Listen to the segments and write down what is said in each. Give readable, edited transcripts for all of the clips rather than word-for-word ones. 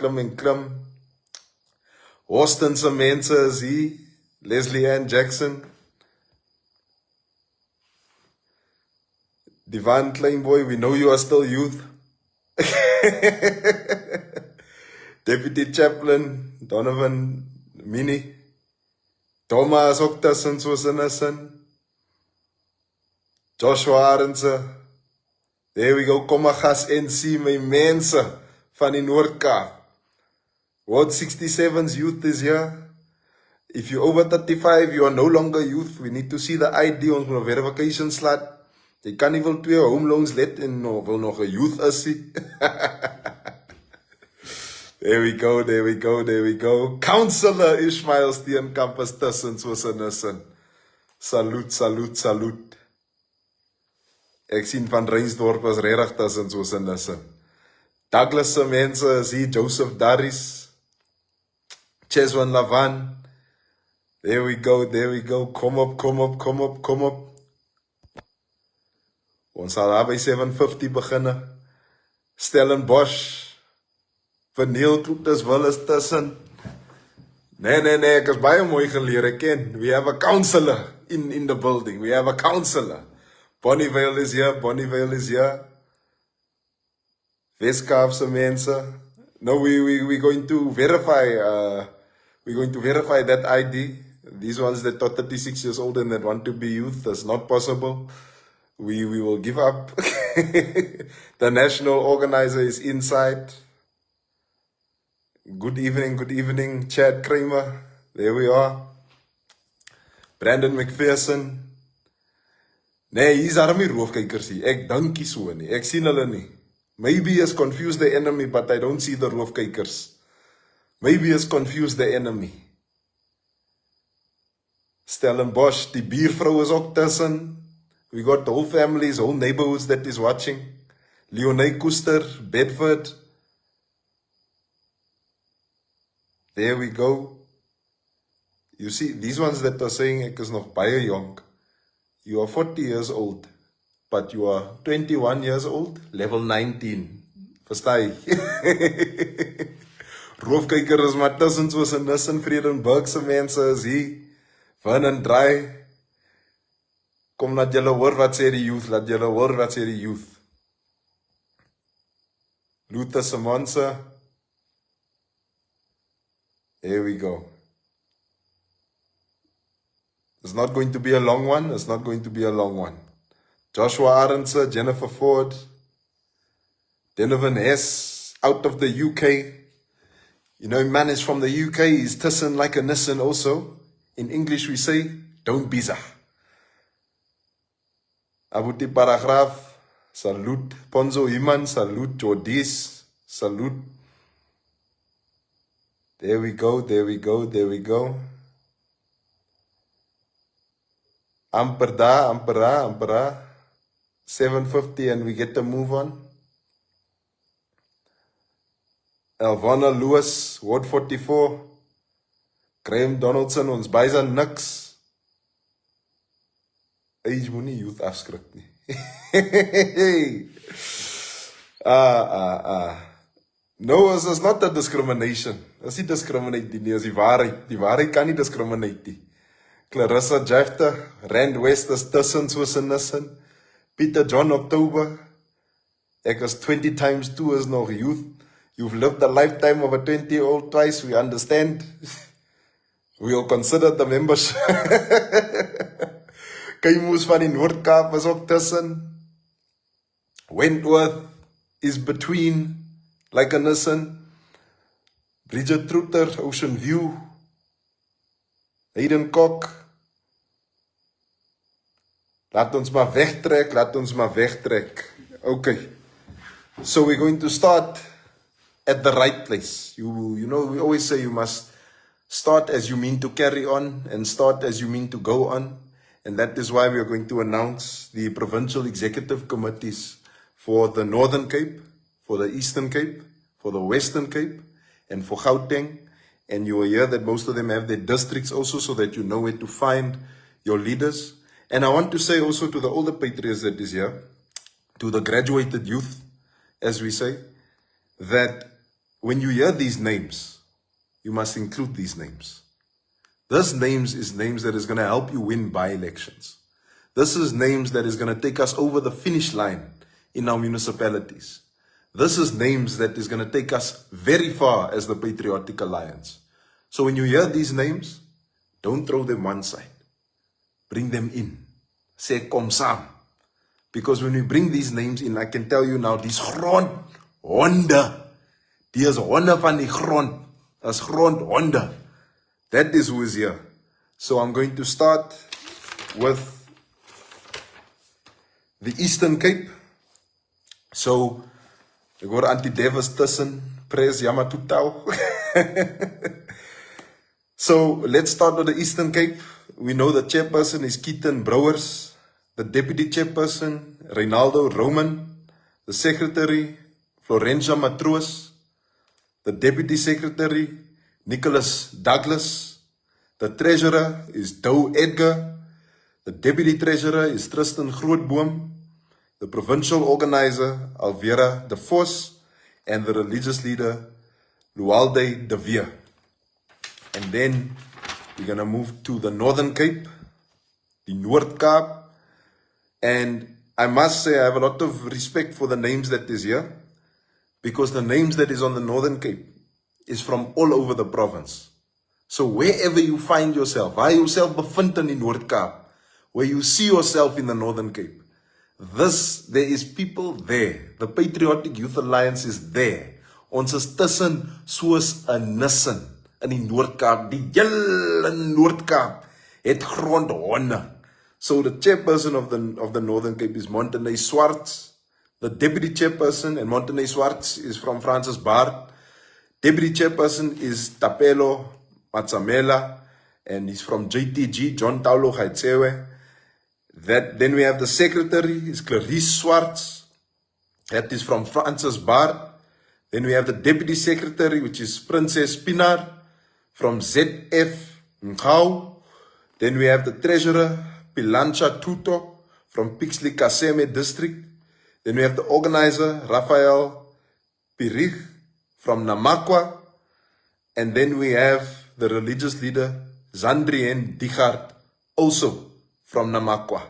en klim. Austinse mense is hier. Leslie Ann Jackson. Divine Kleinboy, we know you are still youth. Deputy Chaplain, Donovan Mini. Thomas ook tussen soos in 'n sin. Joshua Arendse. There we go, kom maar gas en sien my mense van die Noord-Kaap. Ward 67's youth is here. If you're over 35, you are no longer youth. We need to see the ID, ons moet 'n verification slot. Jy kan nie wel 2 home loans let en wil nog 'n youth is nie. There we go, there we go, there we go. Councillor Ishmael Steenkamp is tussen soos in 'n sin. Salute, salute, salute. Ek sien van Reinsdorp is regtig tussen soos in 'n sin. Douglas se mense is hier, Joseph Darris, Cheswan Lavan. There we go, there we go. Kom op, kom op, kom op, kom op. Ons sal daar by 7:50 beginne. Stellenbosch. Vaneel Kloetes wil is tussen. Nee, ek is baie mooi geleer, ek ken. We have a counselor in the building. We have a counselor. Bonnievale is here, Bonnievale is here. Weskaapse mense. No, we're going to verify, that ID. These ones that are 36 years old and that want to be youth, that's not possible. We will give up. The national organizer is inside. Good evening, Chad Kramer. There we are. Brandon McPherson. Nee, hier's army roofkykers hier. Ek dink nie so nie. Ek sien hulle nie. Maybe is confused the enemy, but I don't see the roofkykers. Maybe is confused the enemy. Stellenbosch, die buurvrou is ook tussen. We got the whole families, whole neighborhoods that is watching. Leonie Koester, Bedford. There we go. You see, these ones that are saying ek is nog baie jong. You are 40 years old, but you are 21 years old, level 19. Verstaan jy? Roofkyker is maar tussen soos in Nissen, Vredenburg se mense is hier. Van en draai. Kom laat julle hoor wat sê die youth, laat julle hoor wat sê die youth. Luther Simonse. Here we go. It's not going to be a long one. It's not going to be a long one. Joshua Arendse, Jennifer Ford, Donovan S, out of the UK. You know, man is from the UK. He's tussen like a Nissan also. In English we say, don't biza. Abuti Paragraaf, salute. Ponzo Iman, salute. Jordis, salute. There we go, there we go, there we go. Ampera. 7:50 and we get to move on. Elvana Lewis, Ward 44. Graham Donaldson, ons bysa niks. Age moenie youth afskrik nie. No, it's not a discrimination. As nie discriminate nie, is die waarheid. Die waarheid kan nie discriminate nie. Clarissa Jefter, Rand West is tussen soos in Nissen. Peter John October. Ek is 20 times 2 is nog youth. You've lived a lifetime of a 20-year-old twice, we understand. We'll consider the membership. Kaimus van die Noord-Kaap is ook tussen. Wentworth is between, like a Nissen. Bridget Trotter, Ocean View. Hayden Kok. Laat ons maar wegtrek. Okay. So we're going to start at the right place. You know, we always say you must start as you mean to carry on and start as you mean to go on. And that is why we are going to announce the provincial executive committees for the Northern Cape, for the Eastern Cape, for the Western Cape, and for Gauteng. And you will hear that most of them have their districts also, so that you know where to find your leaders. And I want to say also to the older patriots that is here, to the graduated youth, as we say, that when you hear these names, you must include these names. This names is names that is going to help you win by-elections. This is names that is going to take us over the finish line in our municipalities. This is names that is going to take us very far as the Patriotic Alliance. So when you hear these names, don't throw them one side. Bring them in. Say kom saam. Because when we bring these names in, I can tell you now, these grond honde. Die is honde van die grond. As grond honde. That is who is here. So I'm going to start with the Eastern Cape. So, ek hoor Auntie Davis tussen, Pres Yamatutau. So, let's start with the Eastern Cape. We know the chairperson is Keaton Brouwers, the deputy chairperson, Reynaldo Roman, the secretary, Florentia Matroos, the deputy secretary, Nicholas Douglas, the treasurer is Doe Edgar, the deputy treasurer is Tristan Grootboom, the provincial organizer, Alvera de Vos, and the religious leader, Lualde de Vere. And then we're going to move to the Northern Cape, the Noord-Kaap. And I must say I have a lot of respect for the names that is here, because the names that is on the Northern Cape is from all over the province. So wherever you find yourself, waar yourself bevind in die Noord-Kaap, where you see yourself in the Northern Cape, there is people there. The Patriotic Youth Alliance is there. Ons is tussen soos 'n nissen in die Noord-Kaap. Die hele Noord-Kaap het grondhonde. So the chairperson of the Northern Cape is Montenay Swarts. The deputy chairperson, and Montenay Swarts is from Francis Baard. Deputy chairperson is Tapelo Matsamela, and he's from JTG, John Taulo Gaitsewe. Then we have the secretary, is Clarice Swarts. That is from Francis Baard. Then we have the deputy secretary, which is Princess Pinar from ZF Ngau. Then we have the treasurer, Pilancha Tuto from Pixley Kaseme district. Then we have the organizer, Rafael Pirich from Namakwa. And then we have the religious leader, Zandrien Digard, also from Namakwa.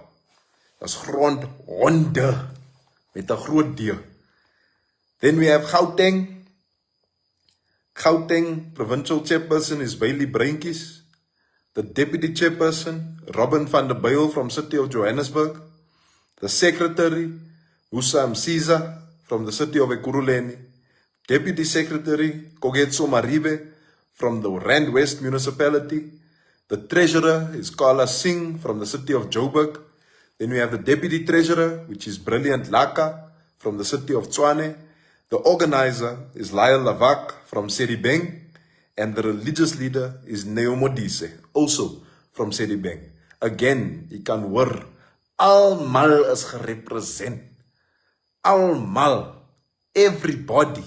That's grondhonde met 'n groot D. Then we have Gauteng. Gauteng provincial chairperson is Bailey Breintjies. The deputy chairperson, Robin van der Byl from City of Johannesburg. The secretary, Musa Msiza from the City of Ekurhuleni. Deputy secretary, Kogetso Maribe from the Rand West municipality. The treasurer is Carla Singh from the City of Joburg. Then we have the deputy treasurer, which is Brilliant Laka from the City of Tshwane. The organizer is Lyle Lavak from Sedibeng. And the religious leader is Neo Modise, also from Sedibeng. Again, you can hoor, almal is gerepresent. Almal, everybody,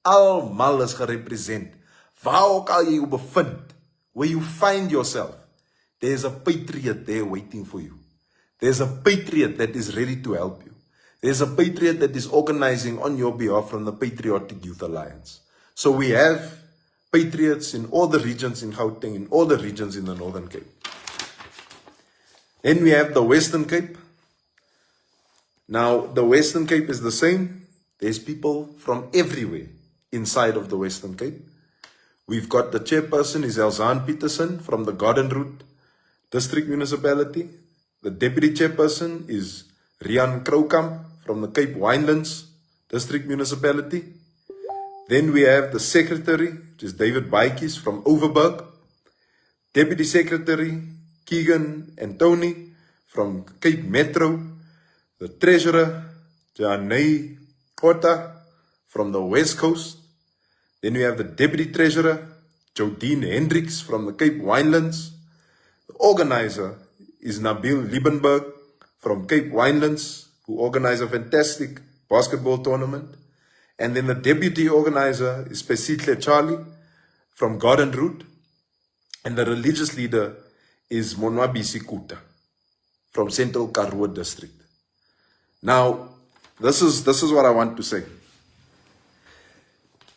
almal is gerepresent. Waar ook al jy bevind, where you find yourself, there's a patriot there waiting for you. There's a patriot that is ready to help you. There's a patriot that is organizing on your behalf from the Patriotic Youth Alliance. So we have patriots in all the regions in Gauteng, in all the regions in the Northern Cape. Then we have the Western Cape. Now, the Western Cape is the same. There's people from everywhere inside of the Western Cape. We've got the chairperson is Elzaan Peterson from the Garden Route District Municipality. The deputy chairperson is Rian Kroukamp from the Cape Winelands District Municipality. Then we have the secretary, which is David Baikies from Overberg. Deputy secretary, Keegan and Tony from Cape Metro. The treasurer, Janay Kota from the West Coast. Then we have the deputy treasurer, Jodine Hendricks from the Cape Winelands. The organizer is Nabil Liebenberg from Cape Winelands, who organized a fantastic basketball tournament. And then the deputy organizer is Pesitle Charlie from Garden Route. And the religious leader is Monwabisi Kuta from Central Karoo District. Now, this is what I want to say.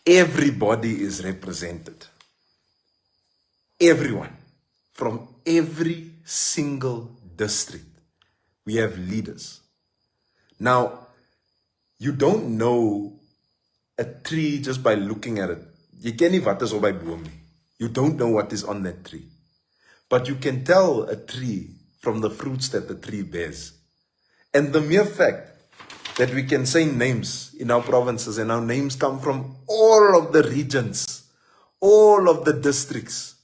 everybody is represented. Everyone. From every single district. We have leaders. Now, you don't know a tree just by looking at it. You can't even wat is op by boom nie. You don't know what is on that tree. But you can tell a tree from the fruits that the tree bears. And the mere fact that we can say names in our provinces, and our names come from all of the regions, all of the districts.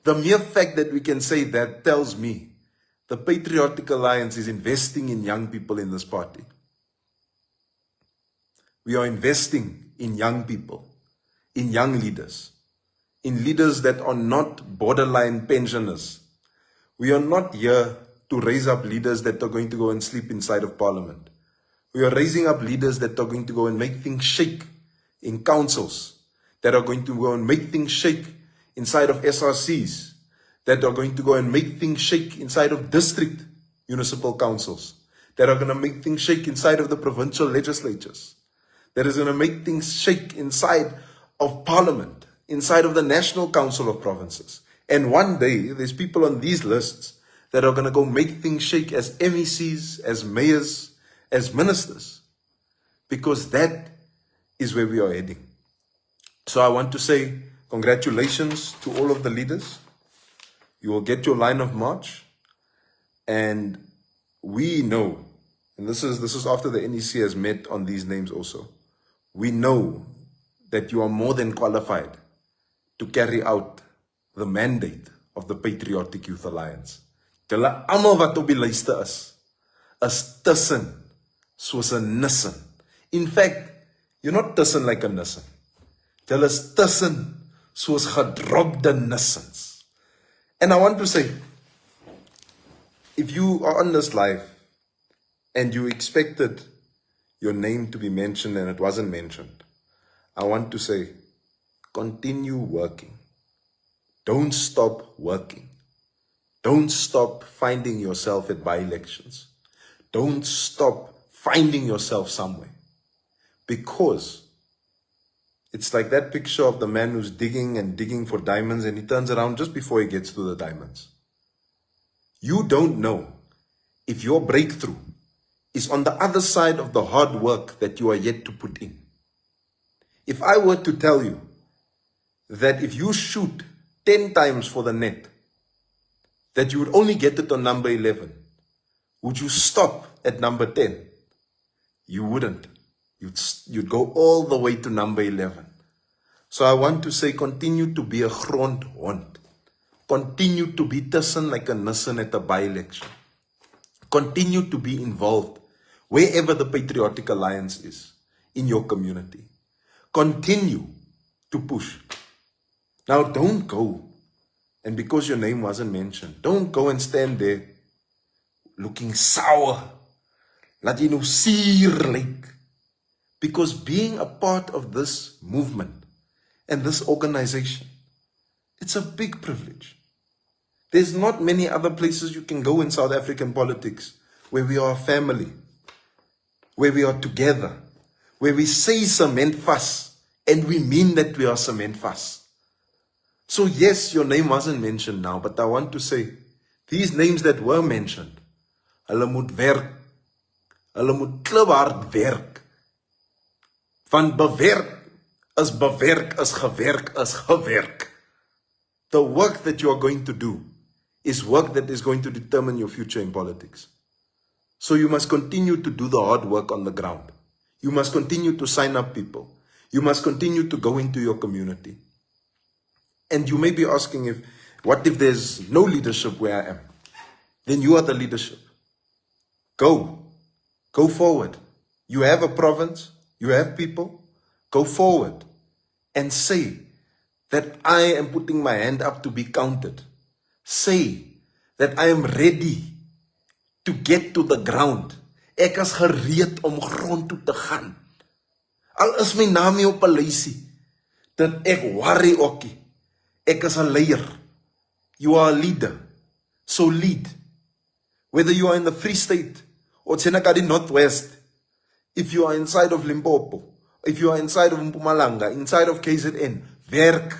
The mere fact that we can say that tells me the Patriotic Alliance is investing in young people in this party. We are investing in young people, in young leaders, in leaders that are not borderline pensioners. We are not here to raise up leaders that are going to go and sleep inside of Parliament. We are raising up leaders that are going to go and make things shake in councils, that are going to go and make things shake inside of SRCs, that are going to go and make things shake inside of district municipal councils, that are going to make things shake inside of the provincial legislatures, that is going to make things shake inside of Parliament, inside of the National Council of Provinces. And one day, there's people on these lists that are going to go make things shake as MECs, as mayors, as ministers, because that is where we are heading. So I want to say congratulations to all of the leaders. You will get your line of march, and we know, and this is after the NEC has met on these names also, we know that you are more than qualified to carry out the mandate of the Patriotic Youth Alliance. Julle almal wat op die lyste is tussen soos 'n nissen. In fact, you're not tussen like a nissen. Julle is tussen soos gedropte nissens. And I want to say, if you are on this live and you expected your name to be mentioned and it wasn't mentioned, I want to say, continue working. Don't stop working. Don't stop finding yourself at by-elections. Don't stop finding yourself somewhere. Because it's like that picture of the man who's digging and digging for diamonds, and he turns around just before he gets to the diamonds. You don't know if your breakthrough is on the other side of the hard work that you are yet to put in. If I were to tell you that if you shoot 10 times for the net, that you would only get it on number 11, would you stop at number 10? You wouldn't. You'd go all the way to number 11. So I want to say, continue to be a grondhond. Continue to be tussen like a nissen at a by-election. Continue to be involved wherever the Patriotic Alliance is in your community. Continue to push. Now don't go, and because your name wasn't mentioned, don't go and stand there looking sour, laat jy nou suur lyk. Because being a part of this movement and this organization, it's a big privilege. There's not many other places you can go in South African politics where we are a family, where we are together, where we say cement fast and we mean that we are cement fast. So yes, your name wasn't mentioned now, but I want to say, these names that were mentioned, hulle moet werk, hulle moet klipphard werk. Van bewerk is gewerk is gewerk. The work that you are going to do is work that is going to determine your future in politics. So you must continue to do the hard work on the ground. You must continue to sign up people. You must continue to go into your community. And you may be asking, what if there's no leadership where I am? Then you are the leadership. Go forward. You have a province, you have people. Go forward and say that I am putting my hand up to be counted. Say that I am ready to get to the ground. Ek is gereed om grond toe te gaan. Al is my naam nie op 'n lysie, dat ek worry ookie. Ek is 'n leier. You are a leader. So lead. Whether you are in the Free State or Tsenakadi Northwest, if you are inside of Limpopo, if you are inside of Mpumalanga, inside of KZN, werk.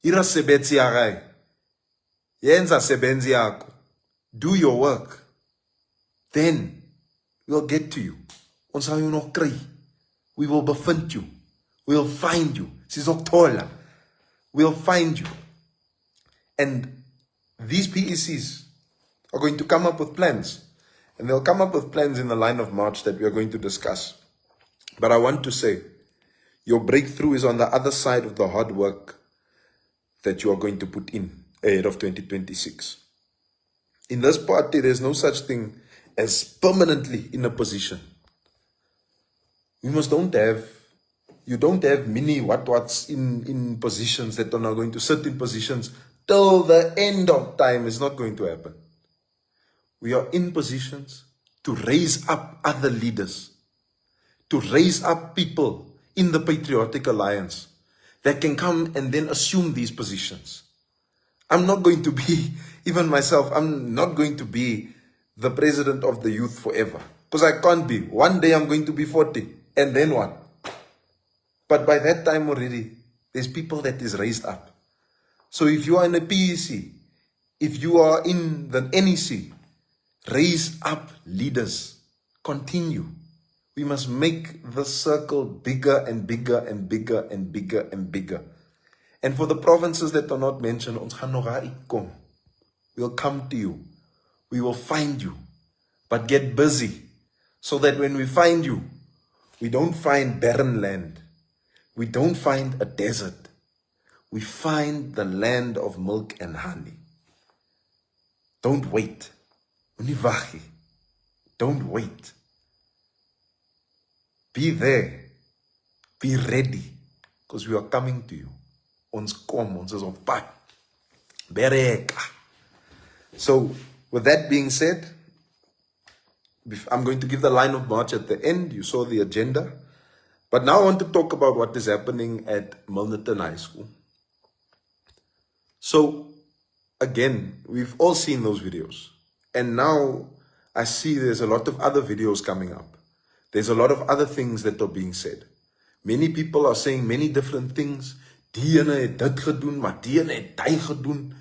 Ira sebenzi yagai. Yenza sebenzi yako. Do your work. Then we'll get to you. Ons sal jou nog kry. We will bevind you. We'll find you. Sis ook tola. We'll find you. And these PECs are going to come up with plans. And they'll come up with plans in the line of march that we are going to discuss. But I want to say, your breakthrough is on the other side of the hard work that you are going to put in ahead of 2026. In this party, there's no such thing as permanently in a position. You don't have mini what's in positions that are not going to sit in positions till the end of time. Is not going to happen. We are in positions to raise up other leaders, to raise up people in the Patriotic Alliance that can come and then assume these positions. I'm not going to be, even myself, I'm not going to be the president of the youth forever. Because I can't be. One day I'm going to be 40. And then what? But by that time already, there's people that is raised up. So if you are in a PEC, if you are in the NEC, raise up leaders. Continue. We must make the circle bigger and bigger and bigger and bigger and bigger. And for the provinces that are not mentioned, ons gaan nog uitkom. We'll come to you. We will find you. But get busy so that when we find you, we don't find barren land. We don't find a desert. We find the land of milk and honey. Don't wait. Don't wait. Be there. Be ready. Because we are coming to you. Ons kom, ons is op pad. Bereka. So, with that being said, I'm going to give the line of march at the end. You saw the agenda. But now I want to talk about what is happening at Milnerton High School. So, again, we've all seen those videos. And now I see there's a lot of other videos coming up. There's a lot of other things that are being said. Many people are saying many different things. Die ene het dit gedoen, maar die ene het die gedoen.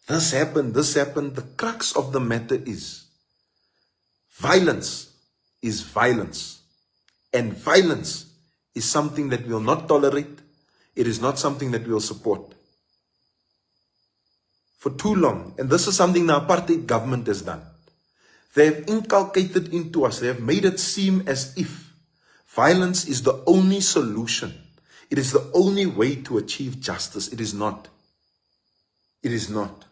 This happened, this happened. The crux of the matter is, violence is violence. And violence is something that we will not tolerate. It is not something that we will support. For too long, and this is something the apartheid government has done. They have inculcated into us, they have made it seem as if violence is the only solution. It is the only way to achieve justice. It is not. It is not.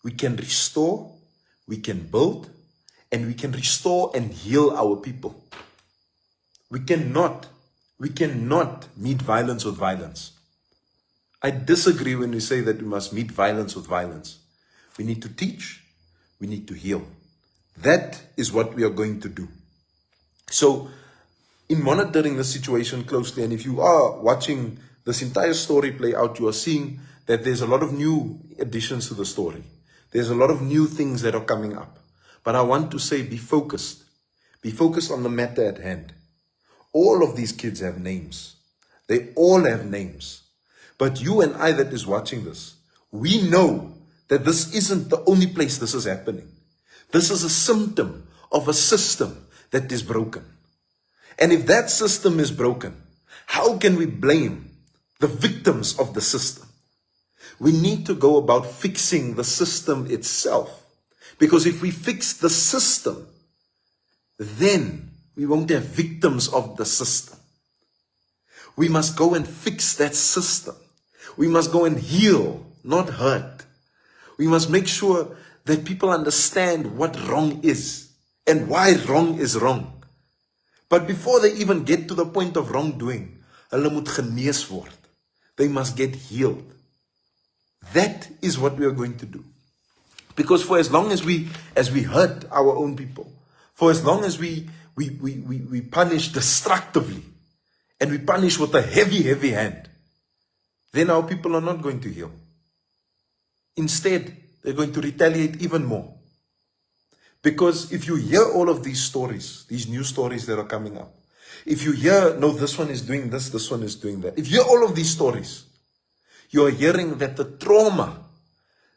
We can restore, we can build, and we can restore and heal our people. We cannot meet violence with violence. I disagree when we say that we must meet violence with violence. We need to teach, we need to heal. That is what we are going to do. So, in monitoring the situation closely, and if you are watching this entire story play out, you are seeing that there's a lot of new additions to the story. There's a lot of new things that are coming up. But I want to say, be focused. Be focused on the matter at hand. All of these kids have names. They all have names. But you and I that is watching this, we know that this isn't the only place this is happening. This is a symptom of a system that is broken. And if that system is broken, how can we blame the victims of the system? We need to go about fixing the system itself. Because if we fix the system, then we won't have victims of the system. We must go and fix that system. We must go and heal, not hurt. We must make sure that people understand what wrong is and why wrong is wrong. But before they even get to the point of wrongdoing, hulle moet genees word. They must get healed. That is what we are going to do. Because for as long as we hurt our own people, for as long as we punish destructively, and we punish with a heavy, heavy hand, then our people are not going to heal. Instead, they're going to retaliate even more. Because if you hear all of these stories, these new stories that are coming up, If you hear, no, this one is doing this one is doing that. If you hear all of these stories, you are hearing that the trauma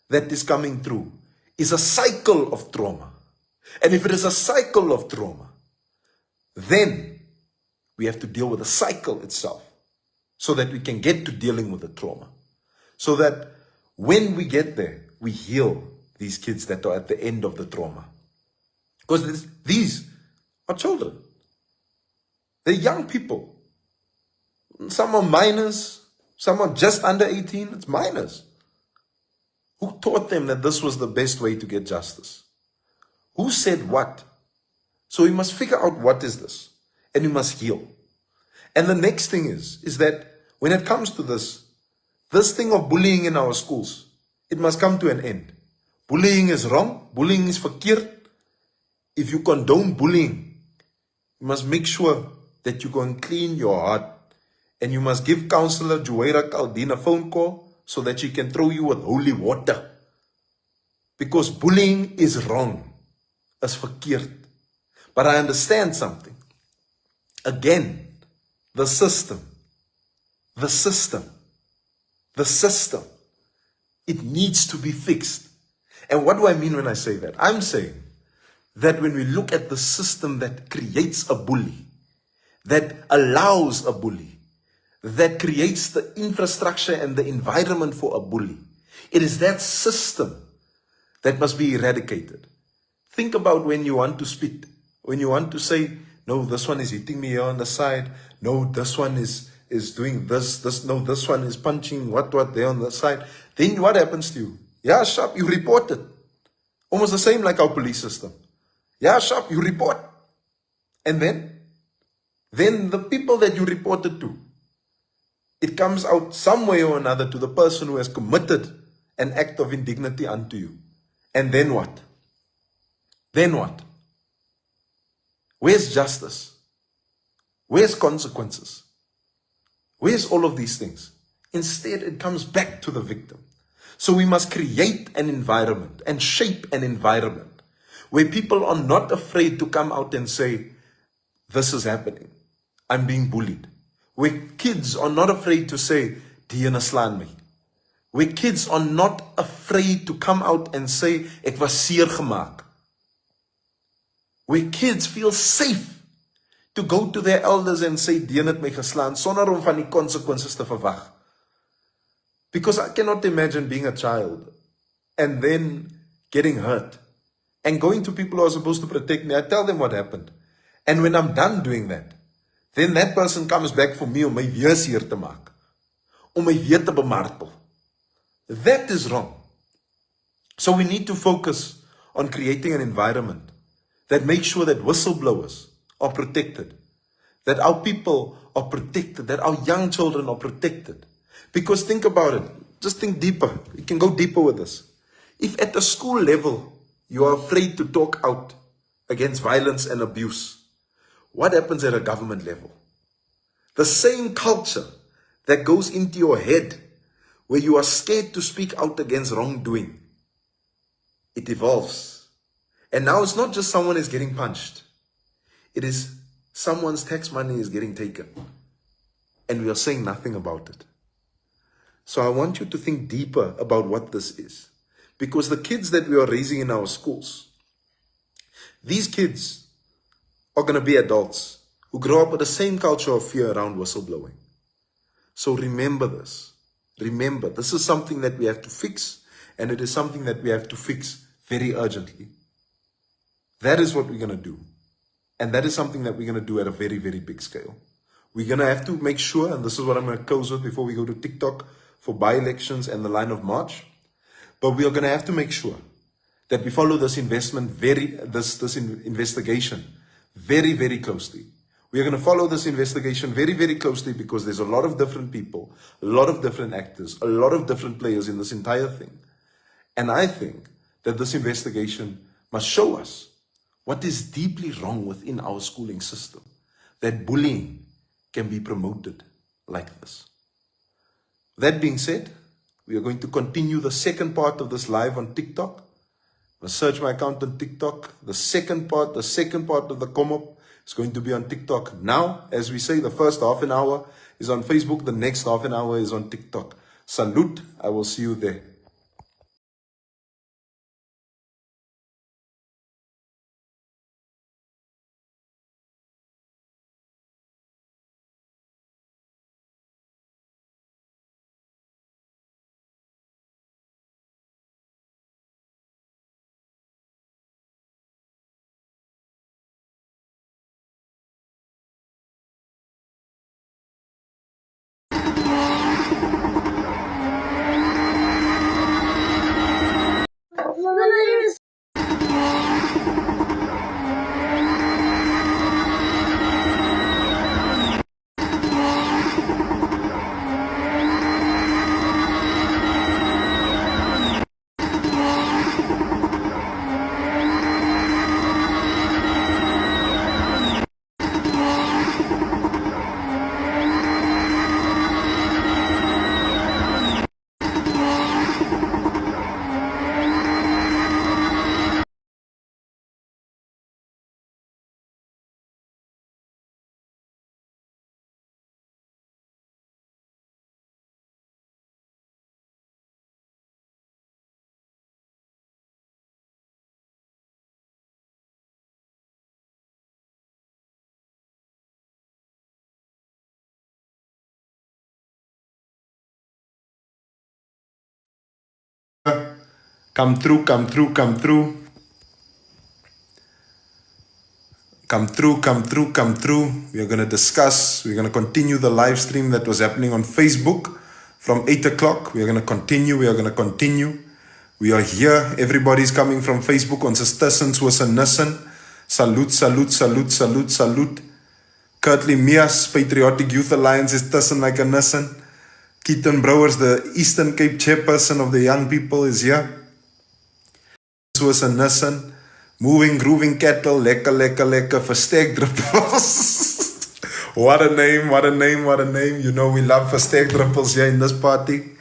that is coming through is a cycle of trauma. And if it is a cycle of trauma, then we have to deal with the cycle itself so that we can get to dealing with the trauma. So that when we get there, we heal these kids that are at the end of the trauma. Because these are children. They're young people. Some are minors. Some are just under 18. It's minors. Who taught them that this was the best way to get justice? Who said what? So we must figure out what is this. And we must heal. And the next thing is that when it comes to this thing of bullying in our schools, it must come to an end. Bullying is wrong. Bullying is verkeerd. If you condone bullying, you must make sure that you go and clean your heart. And you must give Counselor Juwaira Kaldin a phone call so that she can throw you with holy water. Because bullying is wrong. Is verkeerd. But I understand something. Again, the system, it needs to be fixed. And what do I mean when I say that? I'm saying that when we look at the system that creates a bully, that allows a bully, that creates the infrastructure and the environment for a bully, it is that system that must be eradicated. Think about when you want to spit, when you want to say, no, this one is hitting me here on the side, no, this one is doing this, no, this one is punching what there on the side. Then what happens to you? Yeah, sharp, you report it. Almost the same like our police system. Yeah, sharp, you report. And then the people that you reported to, it comes out some way or another to the person who has committed an act of indignity unto you. And then what? Then what? Where's justice? Where's consequences? Where's all of these things? Instead, it comes back to the victim. So we must create an environment and shape an environment where people are not afraid to come out and say, this is happening. I'm being bullied. Where kids are not afraid to say, "Diana slaan my." Where kids are not afraid to come out and say, "Ek was seer gemaak." Where kids feel safe to go to their elders and say, "Diana het my geslaan," sonder om van die consequences te verwag. Because I cannot imagine being a child and then getting hurt and going to people who are supposed to protect me. I tell them what happened. And when I'm done doing that, then that person comes back for me om my weer seer te maak, om my weer te bemartel. That is wrong. So we need to focus on creating an environment that makes sure that whistleblowers are protected, that our people are protected, that our young children are protected. Because think about it, just think deeper. We can go deeper with this. If at the school level you are afraid to talk out against violence and abuse, what happens at a government level? The same culture that goes into your head where you are scared to speak out against wrongdoing, it evolves. And now it's not just someone is getting punched. It is someone's tax money is getting taken. And we are saying nothing about it. So I want you to think deeper about what this is. Because the kids that we are raising in our schools, these kids are going to be adults who grow up with the same culture of fear around whistleblowing. So remember this. Remember, this is something that we have to fix, and it is something that we have to fix very urgently. That is what we're going to do. And that is something that we're going to do at a very, very big scale. We're going to have to make sure, and this is what I'm going to close with before we go to TikTok for by-elections and the line of march, but we are going to have to make sure that we follow this investigation very, very closely. We are going to follow this investigation very, very closely because there's a lot of different people, a lot of different actors, a lot of different players in this entire thing. And I think that this investigation must show us what is deeply wrong within our schooling system, that bullying can be promoted like this. That being said, we are going to continue the second part of this live on TikTok. Search my account on TikTok. The second part of the come up, It's going to be on TikTok. Now, as we say, the first half an hour is on Facebook. The next half an hour is on TikTok. Salute. I will see you there. Come through, come through, come through. Come through, come through, come through. We are going to discuss. We're going to continue the live stream that was happening on Facebook from 8 o'clock. We are going to continue. We are going to continue. We are here. Everybody's coming from Facebook. Ons is tussen soos 'n nissen. Salute, salute, salute, salute, salute. Kurtley Mias, Patriotic Youth Alliance is tussen like a nissen. Keaton Brouwers, the Eastern Cape chairperson of the young people, is here. Soos 'n nissen. Moving, grooving cattle, lekker, lekker, lekker, versterk druppels. What a name, what a name, what a name. You know we love versterk druppels here in this party.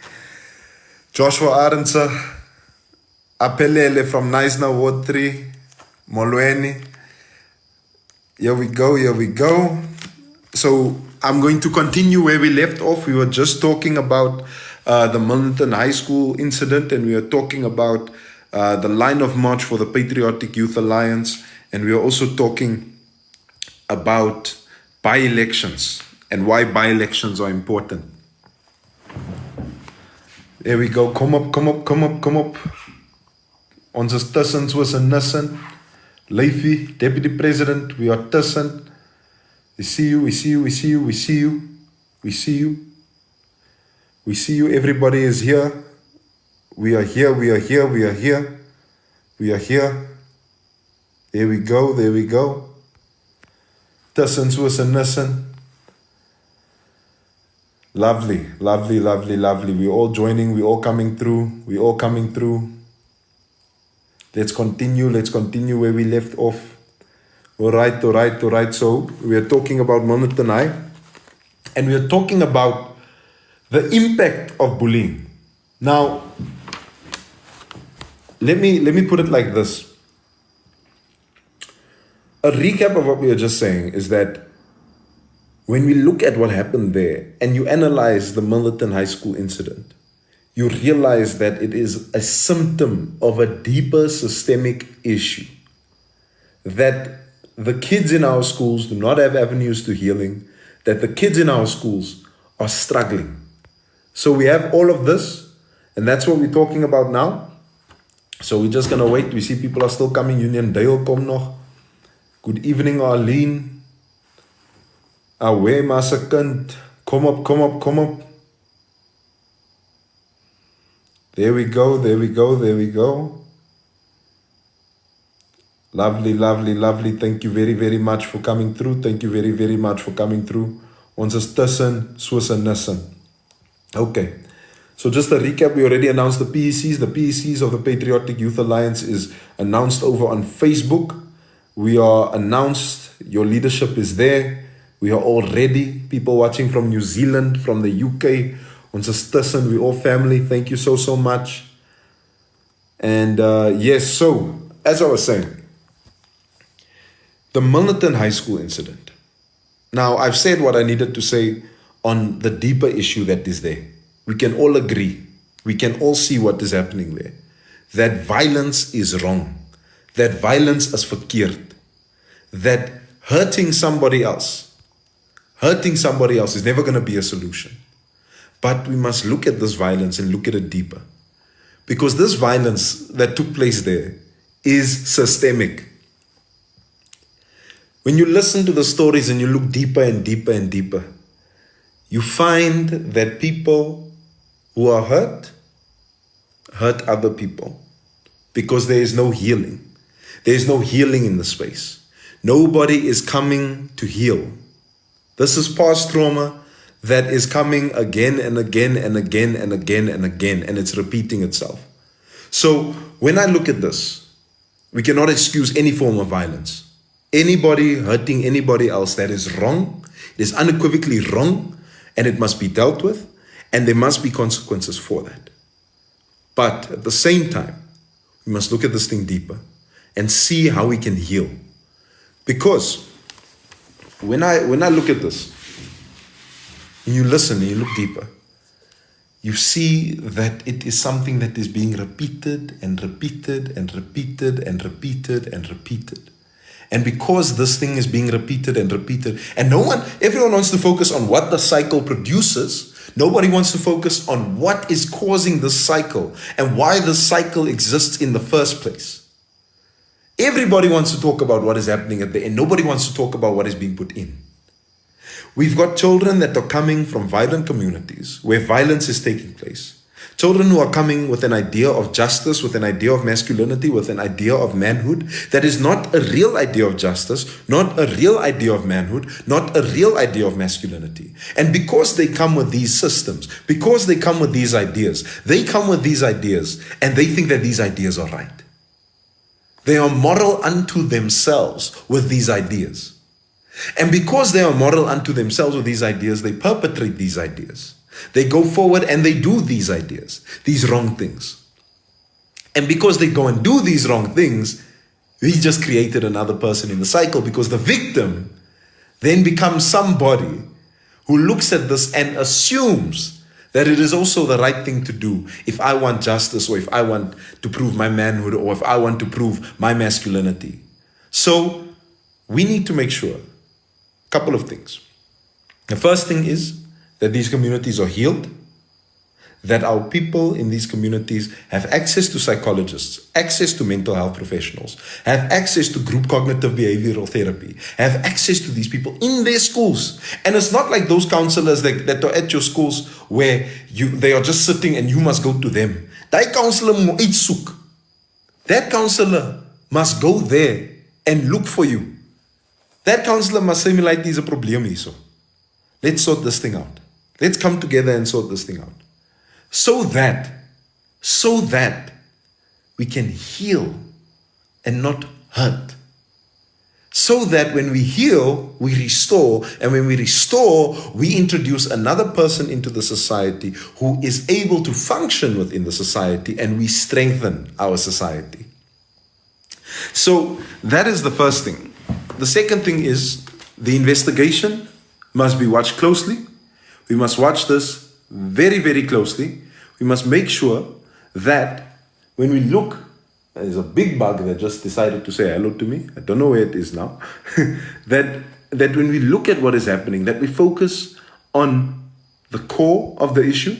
Joshua Arendse, Apelele from Naisna Ward 3, Molweni. Here we go, here we go. So I'm going to continue where we left off. We were just talking about the Milnerton High School incident, and we were talking about the line of march for the Patriotic Youth Alliance, and we are also talking about by-elections and why by-elections are important. There we go. Come up, come up, come up, come up. Ons is tussen soos 'n nissen. Leifie, Deputy President, we are tussen. We see you, we see you, we see you, we see you, we see you. We see you, everybody is here. We are here, we are here, we are here. We are here. There we go, there we go. Tussen soos 'n nissen. Lovely, lovely, lovely, lovely. We're all joining, we're all coming through, we're all coming through. Let's continue where we left off. All right, all right, all right. So we are talking about Milnerton High, and we are talking about the impact of bullying. Now, let me put it like this. A recap of what we were just saying is that when we look at what happened there and you analyze the Milnerton High School incident, you realize that it is a symptom of a deeper systemic issue. That the kids in our schools do not have avenues to healing, that the kids in our schools are struggling. So we have all of this, and that's what we're talking about now. So we're just going to wait. We see people are still coming. Union Dale kom nog. Good evening, Arlene. Away, Massa kind. Come up, come up, come up. There we go, there we go, there we go. Lovely, lovely, lovely. Thank you very, very much for coming through. Thank you very, very much for coming through. Ons is tussen soos 'n nissen. Okay. So just a recap, we already announced the PECs. The PECs of the Patriotic Youth Alliance is announced over on Facebook. We are announced, your leadership is there. We are all ready. People watching from New Zealand, from the UK. Ons is tussen, we all family. Thank you so, so much. And yes, so, as I was saying, The Milnerton High School incident. Now, I've said what I needed to say on the deeper issue that is there. We can all agree. We can all see what is happening there. That violence is wrong. That violence is verkeerd. That hurting somebody else is never going to be a solution. But we must look at this violence and look at it deeper. Because this violence that took place there is systemic. When you listen to the stories and you look deeper and deeper and deeper, you find that people who are hurt other people because there is no healing. There is no healing in the space. Nobody is coming to heal. This is past trauma that is coming again and again and again and again and again, and it's repeating itself. So when I look at this, we cannot excuse any form of violence. Anybody hurting anybody else, that is wrong. It is unequivocally wrong, and it must be dealt with, and there must be consequences for that. But at the same time, we must look at this thing deeper and see how we can heal. Because when I look at this, and you listen and you look deeper, you see that it is something that is being repeated and repeated and repeated and repeated and repeated. And because this thing is being repeated and repeated, and everyone wants to focus on what the cycle produces, nobody wants to focus on what is causing this cycle and why the cycle exists in the first place. Everybody wants to talk about what is happening at the end. Nobody wants to talk about what is being put in. We've got children that are coming from violent communities where violence is taking place. Children who are coming with an idea of justice, with an idea of masculinity, with an idea of manhood that is not a real idea of justice, not a real idea of manhood, not a real idea of masculinity. And because they come with these systems, because they come with these ideas, and they think that these ideas are right. They are moral unto themselves with these ideas. And because they are moral unto themselves with these ideas, they perpetrate these ideas. They go forward and they do these ideas, these wrong things. And because they go and do these wrong things, we just created another person in the cycle, because the victim then becomes somebody who looks at this and assumes that it is also the right thing to do if I want justice, or if I want to prove my manhood, or if I want to prove my masculinity. So we need to make sure a couple of things. The first thing is that these communities are healed, that our people in these communities have access to psychologists, access to mental health professionals, have access to group cognitive behavioral therapy, have access to these people in their schools. And it's not like those counselors that are at your schools where they are just sitting and you must go to them. That counselor moet uitsoek. That counselor must go there and look for you. That counselor must say, like, there's a problem here. So let's sort this thing out. Let's come together and sort this thing out. So that we can heal and not hurt. So that when we heal, we restore. And when we restore, we introduce another person into the society who is able to function within the society, and we strengthen our society. So that is the first thing. The second thing is the investigation must be watched closely. We must watch this very, very closely. We must make sure that when we look, there's a big bug that just decided to say hello to me. I don't know where it is now. that when we look at what is happening, that we focus on the core of the issue,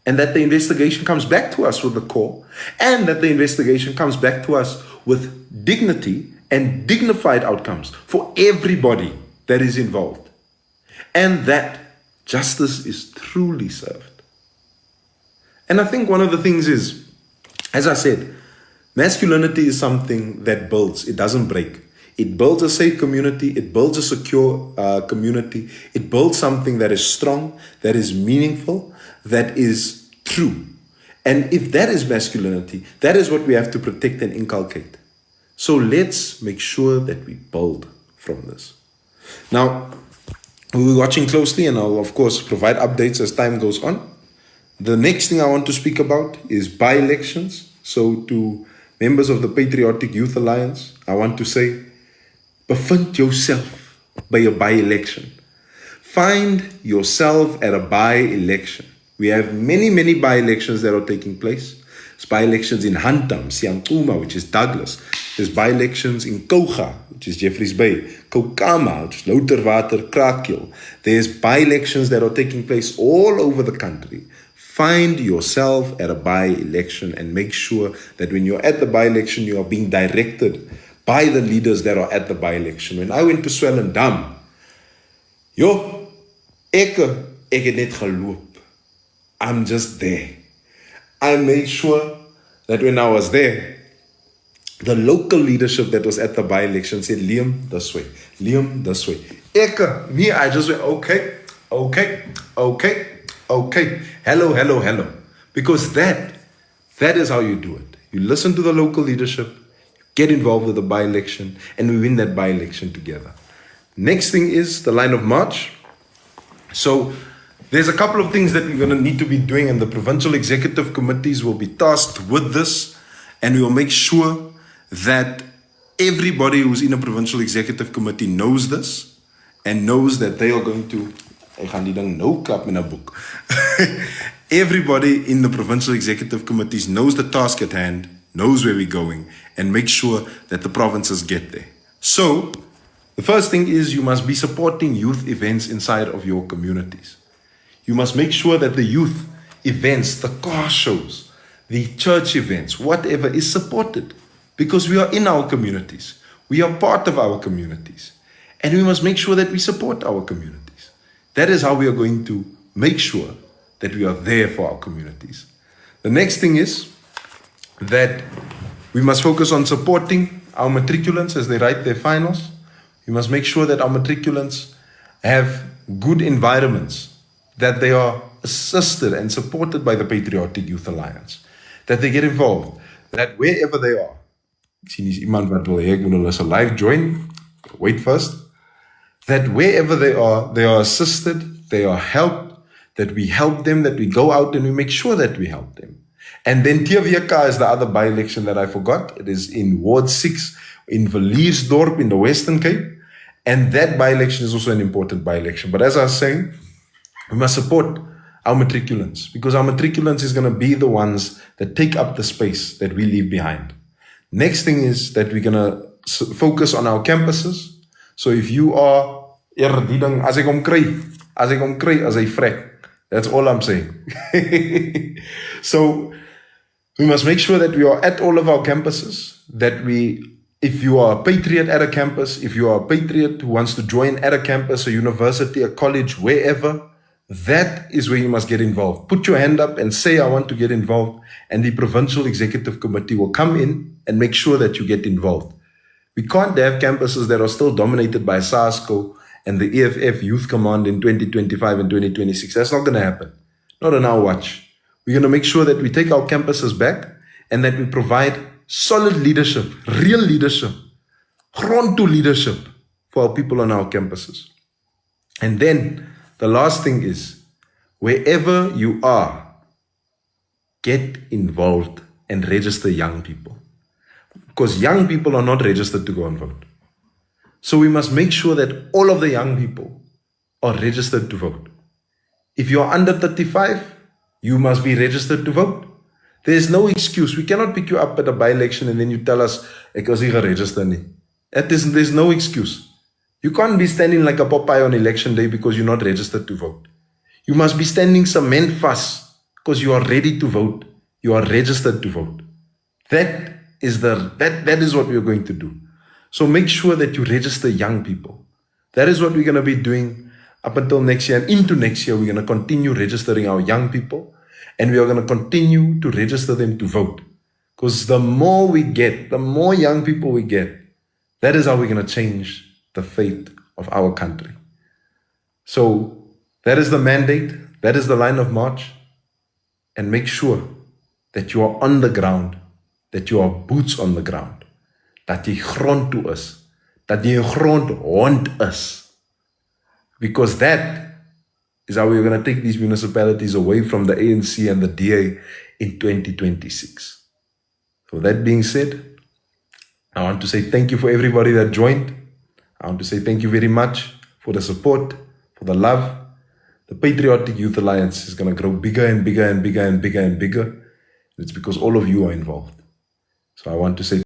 and that the investigation comes back to us with the core, and that the investigation comes back to us with dignity and dignified outcomes for everybody that is involved. And that justice is truly served. And I think one of the things is, as I said, masculinity is something that builds, it doesn't break. It builds a safe community, it builds a secure community, it builds something that is strong, that is meaningful, that is true. And if that is masculinity, that is what we have to protect and inculcate. So let's make sure that we build from this. Now, we'll be watching closely, and I'll, of course, provide updates as time goes on. The next thing I want to speak about is by-elections. So to members of the Patriotic Youth Alliance, I want to say, bevind yourself by a by-election. Find yourself at a by-election. We have many, many by-elections that are taking place. There's by-elections in Hantam, Siankuma, which is Douglas. There's by-elections in Kouga, which is Jeffreys Bay. Kokama, which is Louterwater, Kraakhill. There's by-elections that are taking place all over the country. Find yourself at a by-election and make sure that when you're at the by-election, you are being directed by the leaders that are at the by-election. When I went to Swellendam, ek het net geloop. I'm just there. I made sure that when I was there, the local leadership that was at the by-election said, Liam, this way. Liam, this way. I just went, okay. Hello. Because that is how you do it. You listen to the local leadership, get involved with the by-election, and we win that by-election together. Next thing is the line of march. So there's a couple of things that we're going to need to be doing, and the provincial executive committees will be tasked with this, and we will make sure that everybody who's in a provincial executive committee knows this and knows that they are going to everybody in the provincial executive committees knows the task at hand, knows where we're going, and make sure that the provinces get there. So the first thing is you must be supporting youth events inside of your communities. You must make sure that the youth events, the car shows, the church events, whatever is supported, because we are in our communities. We are part of our communities. And we must make sure that we support our communities. That is how we are going to make sure that we are there for our communities. The next thing is that we must focus on supporting our matriculants as they write their finals. We must make sure that our matriculants have good environments, that they are assisted and supported by the Patriotic Youth Alliance, that they get involved, that wherever they are, ek sien hier's iemand wat wil hê ek moet hulle as 'n live join, wait first, that wherever they are assisted, they are helped, that we help them, that we go out and we make sure that we help them. And then TVK is the other by-election that I forgot. It is in Ward 6 in Villiersdorp in the Western Cape. And that by-election is also an important by-election. But as I was saying, we must support our matriculants, because our matriculants is going to be the ones that take up the space that we leave behind. Next thing is that we're going to focus on our campuses. So if you are, as ek hom kry, as hy vrek, that's all I'm saying. So we must make sure that we are at all of our campuses, that if you are a patriot at a campus, if you are a patriot who wants to join at a campus, a university, a college, wherever, that is where you must get involved. Put your hand up and say, I want to get involved, and the Provincial Executive Committee will come in and make sure that you get involved. We can't have campuses that are still dominated by SASCO and the EFF Youth Command in 2025 and 2026. That's not going to happen. Not on our watch. We're going to make sure that we take our campuses back and that we provide solid leadership, real leadership, Gronto leadership for our people on our campuses. And then the last thing is, wherever you are, get involved and register young people. Because young people are not registered to go and vote. So we must make sure that all of the young people are registered to vote. If you are under 35, you must be registered to vote. There is no excuse. We cannot pick you up at a by-election and then you tell us, ek was nie geregister nie. There's no excuse. You can't be standing like a Popeye on election day because you're not registered to vote. You must be standing cement fast because you are ready to vote. You are registered to vote. That is what we are going to do. So make sure that you register young people. That is what we're going to be doing up until next year. And into next year, we're going to continue registering our young people. And we are going to continue to register them to vote. Because the more we get, the more young people we get, that is how we're going to change the fate of our country. So that is the mandate. That is the line of march. And make sure that you are on the ground, that you are boots on the ground, dat jy grond toe is, dat jy 'n grondhond is. Because that is how we're going to take these municipalities away from the ANC and the DA in 2026. So that being said, I want to say thank you for everybody that joined. I want to say thank you very much for the support, for the love. The Patriotic Youth Alliance is going to grow bigger and bigger and bigger and bigger and bigger. It's because all of you are involved. So I want to say